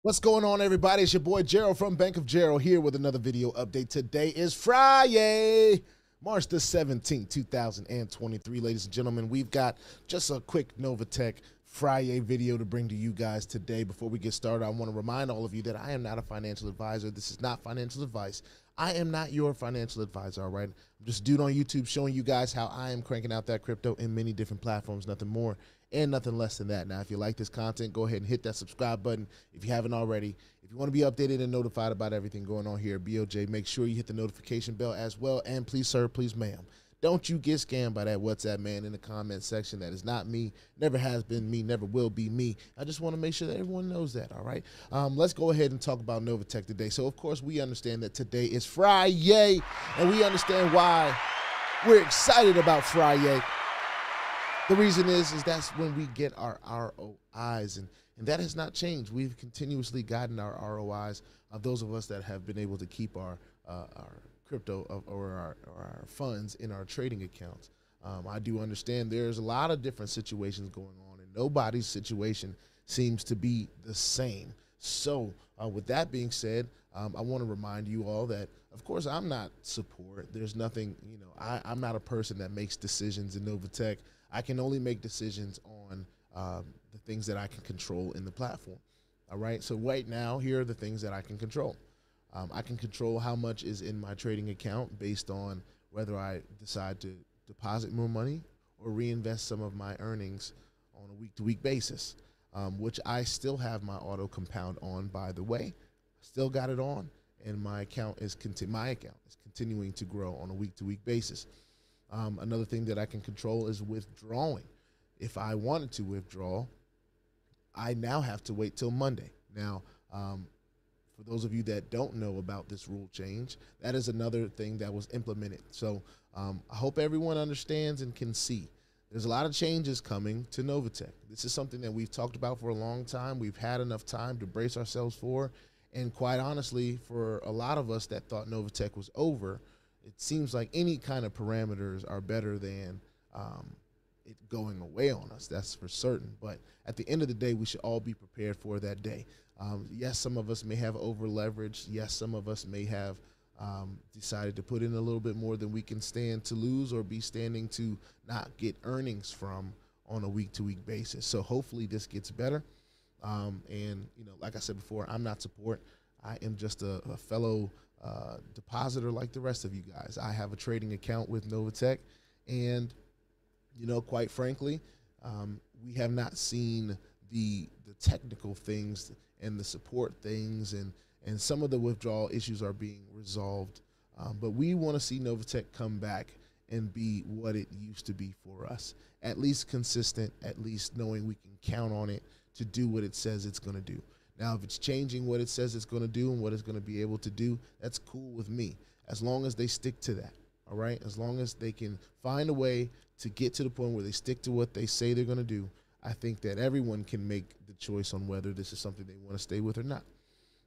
What's going on, everybody? It's your boy Gerald from Bank of Gerald here with another video update. Today is Friday, March the 17th, 2023. Ladies and gentlemen, we've got just a quick Novatech Friyay video to bring to you guys today. Before we get started, I want to remind all of you that I am not a financial advisor. This is not financial advice. I am not your financial advisor, all right? I'm just a dude on YouTube showing you guys how I am cranking out that crypto in many different platforms, nothing more and nothing less than that. Now, if you like this content, go ahead and hit that subscribe button if you haven't already. If you want to be updated and notified about everything going on here at BOJ, make sure you hit the notification bell as well. And please, sir, please, ma'am, don't you get scammed by that WhatsApp man in the comment section. That is not me, never has been me, never will be me. I just want to make sure that everyone knows that, all right? Let's go ahead and talk about Novatech today. So, of course, we understand that today is Friyay, and we understand why we're excited about Friyay. The reason is that's when we get our ROIs, and that has not changed. We've continuously gotten our ROIs of those of us that have been able to keep our crypto or our funds in our trading accounts. I do understand there's a lot of different situations going on, and nobody's situation seems to be the same. So with that being said, I want to remind you all that, of course, I'm not support. There's nothing, I'm not a person that makes decisions in Novatech. I can only make decisions on the things that I can control in the platform. All right. So right now, here are the things that I can control. I can control how much is in my trading account based on whether I decide to deposit more money or reinvest some of my earnings on a week-to-week basis, which I still have my auto compound on, by the way. Still got it on, and my account is continuing to grow on a week-to-week basis. Another thing that I can control is withdrawing. If I wanted to withdraw, I now have to wait till Monday. Now, for those of you that don't know about this rule change, that is another thing that was implemented. So I hope everyone understands and can see. There's a lot of changes coming to Novatech. This is something that we've talked about for a long time. We've had enough time to brace ourselves for. And quite honestly, for a lot of us that thought Novatech was over, it seems like any kind of parameters are better than it going away on us. That's for certain. But at the end of the day, we should all be prepared for that day. Yes, some of us may have over leveraged. Yes, some of us may have decided to put in a little bit more than we can stand to lose or be standing to not get earnings from on a week-to-week basis. So hopefully this gets better. And, like I said before, I'm not support. I am just a fellow depositor like the rest of you guys. I have a trading account with Novatech, and quite frankly, we have not seen the technical things and the support things, and some of the withdrawal issues are being resolved. But we want to see Novatech come back and be what it used to be for us, at least consistent, at least knowing we can count on it to do what it says it's going to do. Now, if it's changing what it says it's going to do and what it's going to be able to do, that's cool with me, as long as they stick to that, all right? As long as they can find a way to get to the point where they stick to what they say they're going to do, I think that everyone can make the choice on whether this is something they want to stay with or not.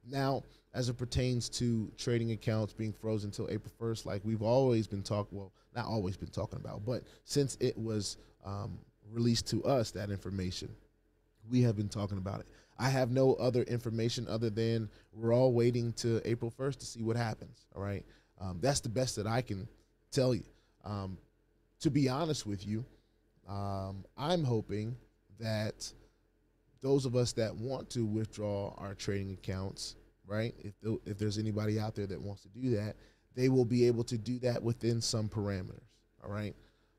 Now, as it pertains to trading accounts being frozen until April 1st, like we've always been talking, well, not always been talking about, but since it was released to us, that information, we have been talking about it. I have no other information other than we're all waiting to April 1st to see what happens, all right? That's the best that I can tell you. To be honest with you, I'm hoping that those of us that want to withdraw our trading accounts, right, if there's anybody out there that wants to do that, they will be able to do that within some parameters, all right?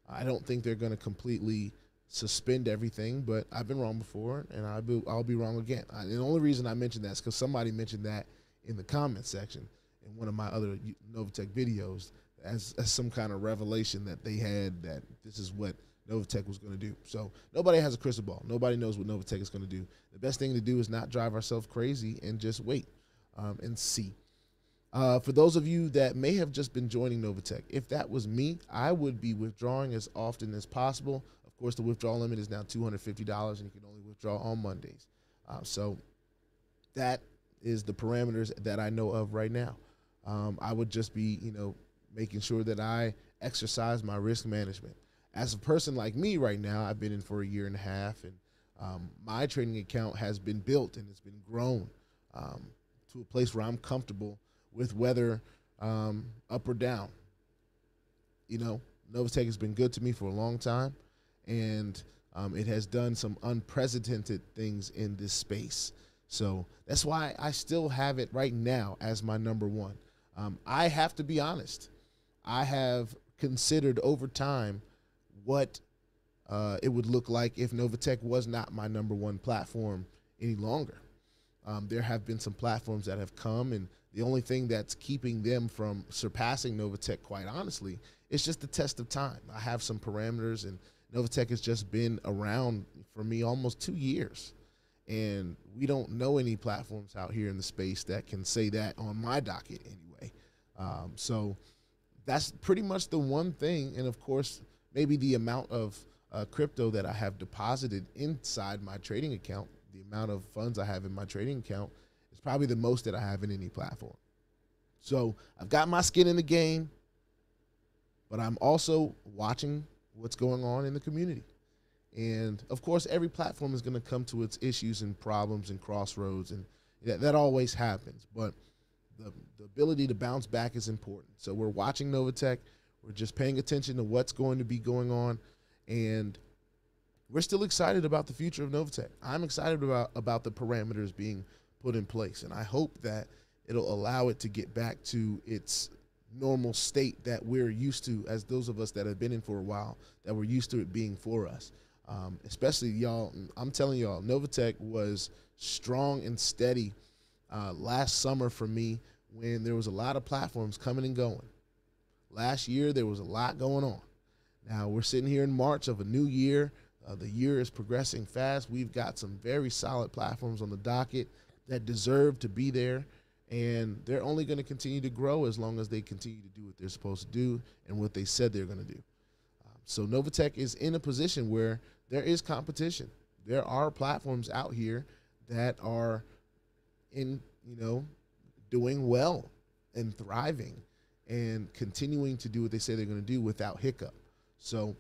I don't think they're going to completely suspend everything, but I've been wrong before, and I'll be wrong again. The only reason I mentioned that is because somebody mentioned that in the comment section in one of my other Novatech videos as some kind of revelation that they had that this is what Novatech was going to do. So nobody has a crystal ball. Nobody knows what Novatech is going to do. The best thing to do is not drive ourselves crazy and just wait and see. For those of you that may have just been joining Novatech, if that was me, I would be withdrawing as often as possible. Of course, the withdrawal limit is now $250, and you can only withdraw on Mondays. So that is the parameters that I know of right now. I would just be, making sure that I exercise my risk management. As a person like me right now, I've been in for a year and a half, and my trading account has been built and it's been grown. to a place where I'm comfortable with whether up or down. You know, Novatech has been good to me for a long time, and it has done some unprecedented things in this space. So that's why I still have it right now as my number one. I have to be honest. I have considered over time what it would look like if Novatech was not my number one platform any longer. There have been some platforms that have come, and the only thing that's keeping them from surpassing Novatech, quite honestly, is just the test of time. I have some parameters, and Novatech has just been around for me almost 2 years. And we don't know any platforms out here in the space that can say that on my docket anyway. So that's pretty much the one thing. And of course, maybe the amount of crypto that I have deposited inside my trading account, the amount of funds I have in my trading account, is probably the most that I have in any platform. So I've got my skin in the game, but I'm also watching what's going on in the community. And of course, every platform is going to come to its issues and problems and crossroads, and that always happens. But the ability to bounce back is important. So we're watching Novatech. We're just paying attention to what's going to be going on, and we're still excited about the future of Novatech. I'm excited about the parameters being put in place, and I hope that it'll allow it to get back to its normal state that we're used to, as those of us that have been in for a while, that we're used to it being for us. Especially y'all, I'm telling y'all, Novatech was strong and steady last summer for me when there was a lot of platforms coming and going. Last year, there was a lot going on. Now, we're sitting here in March of a new year. The year is progressing fast. We've got some very solid platforms on the docket that deserve to be there, and they're only going to continue to grow as long as they continue to do what they're supposed to do and what they said they're going to do. So Novatech is in a position where there is competition. There are platforms out here that are doing well and thriving and continuing to do what they say they're going to do without hiccup. So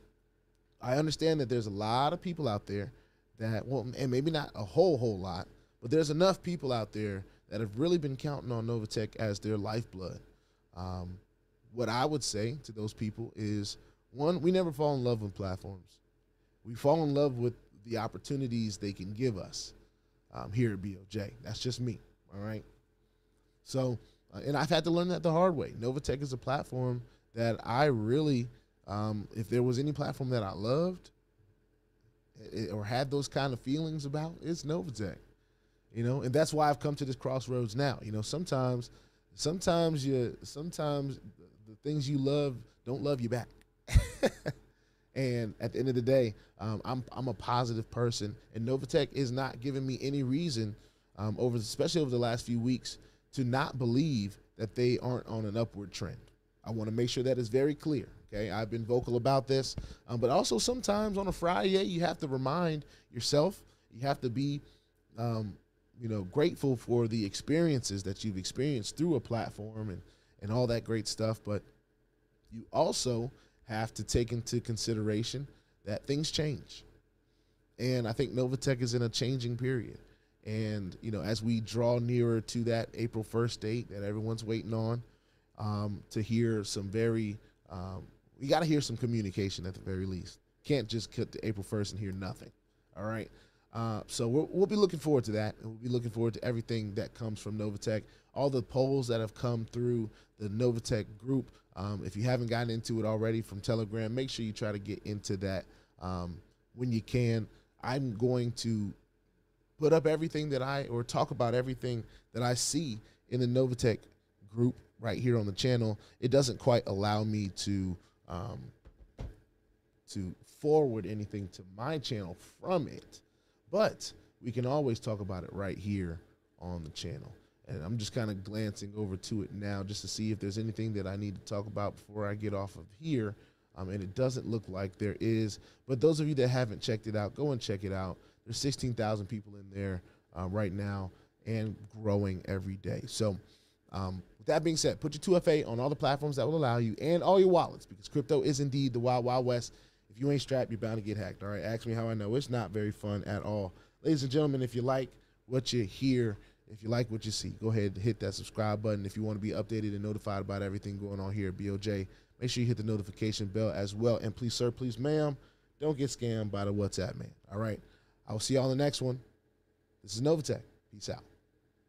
I understand that there's a lot of people out there that, well, and maybe not a whole lot, but there's enough people out there that have really been counting on Novatech as their lifeblood. What I would say to those people is, one, we never fall in love with platforms. We fall in love with the opportunities they can give us here at BOJ. That's just me, all right? So, and I've had to learn that the hard way. Novatech is a platform that I really, if there was any platform that I loved or had those kind of feelings about, it's Novatech. And that's why I've come to this crossroads now. Sometimes the things you love don't love you back. And at the end of the day, I'm a positive person, and Novatech is not giving me any reason, especially over the last few weeks, to not believe that they aren't on an upward trend. I want to make sure that is very clear. Okay, I've been vocal about this, but also sometimes on a Friday, you have to remind yourself, you have to be, grateful for the experiences that you've experienced through a platform and all that great stuff. But you also have to take into consideration that things change. And I think Novatech is in a changing period. And, as we draw nearer to that April 1st date that everyone's waiting on, to hear some we got to hear some communication at the very least. Can't just cut to April 1st and hear nothing. All right. So we'll be looking forward to that. And we'll be looking forward to everything that comes from Novatech, all the polls that have come through the Novatech group. If you haven't gotten into it already from Telegram, make sure you try to get into that when you can. I'm going to put up everything or talk about everything that I see in the Novatech group right here on the channel. It doesn't quite allow me to forward anything to my channel from it, but we can always talk about it right here on the channel. And I'm just kind of glancing over to it now just to see if there's anything that I need to talk about before I get off of here. And it doesn't look like there is. But those of you that haven't checked it out, go and check it out. There's 16,000 people in there right now and growing every day. So with that being said, put your 2FA on all the platforms that will allow you and all your wallets, because crypto is indeed the wild, wild west. If you ain't strapped, you're bound to get hacked. All right, ask me how I know. It's not very fun at all. Ladies and gentlemen, if you like what you hear, If you like what you see, go ahead and hit that subscribe button. If you want to be updated and notified about everything going on here at BOJ, make sure you hit the notification bell as well. And please, sir, please, ma'am, don't get scammed by the WhatsApp man. All right. I will see y'all on the next one. This is Novatech. Peace out.